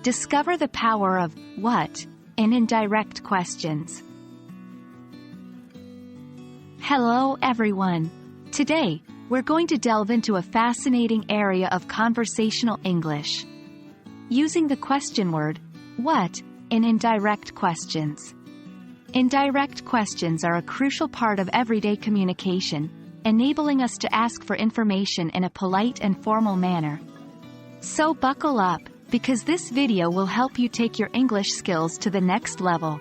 Discover the power of what in indirect questions. Hello everyone. Today, we're going to delve into a fascinating area of conversational English, using the question word what in indirect questions. Indirect questions are a crucial part of everyday communication, enabling us to ask for information in a polite and formal manner. So buckle up, because this video will help you take your English skills to the next level.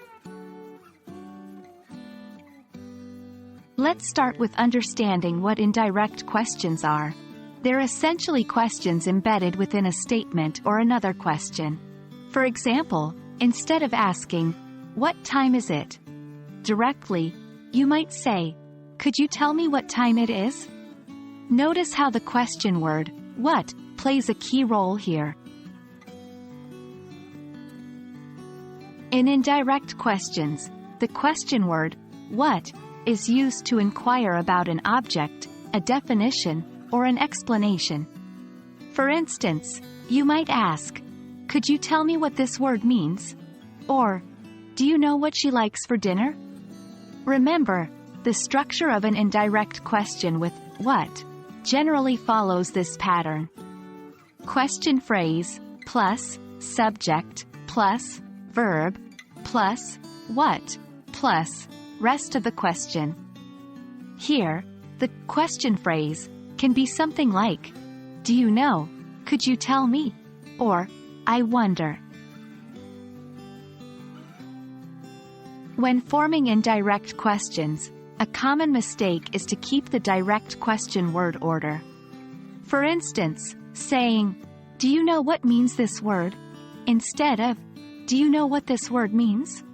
Let's start with understanding what indirect questions are. They're essentially questions embedded within a statement or another question. For example, instead of asking, "What time is it?" directly, you might say, "Could you tell me what time it is?" Notice how the question word, what, plays a key role here. In indirect questions, the question word, what, is used to inquire about an object, a definition, or an explanation. For instance, you might ask, "Could you tell me what this word means?" Or, "Do you know what she likes for dinner?" Remember, the structure of an indirect question with what generally follows this pattern. Question phrase, plus, subject, plus, verb, plus, what, plus, rest of the question. Here, the question phrase can be something like, "Do you know?" "Could you tell me?" or "I wonder." When forming indirect questions, a common mistake is to keep the direct question word order. For instance, saying, "Do you know what means this word?" instead of, "Do you know what this word means?"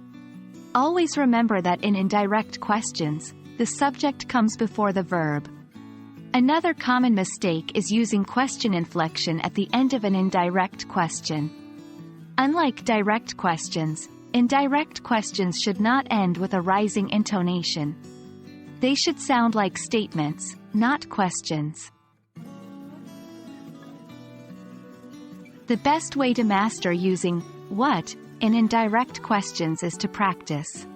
Always remember that in indirect questions, the subject comes before the verb. Another common mistake is using question inflection at the end of an indirect question. Unlike direct questions, indirect questions should not end with a rising intonation. They should sound like statements, not questions. The best way to master using what in indirect questions is to practice.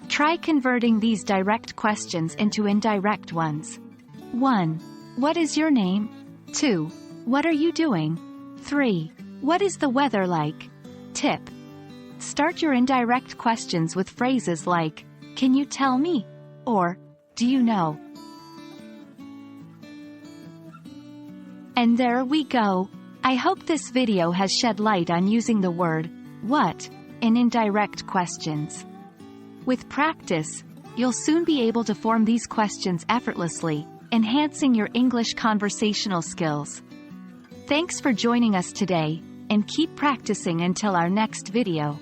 Try converting these direct questions into indirect ones. 1. What is your name? 2. What are you doing? 3. What is the weather like? Tip: start your indirect questions with phrases like, "Can you tell me?" or "Do you know?" And there we go. I hope this video has shed light on using the word what in indirect questions. With practice, you'll soon be able to form these questions effortlessly, enhancing your English conversational skills. Thanks for joining us today, and keep practicing until our next video.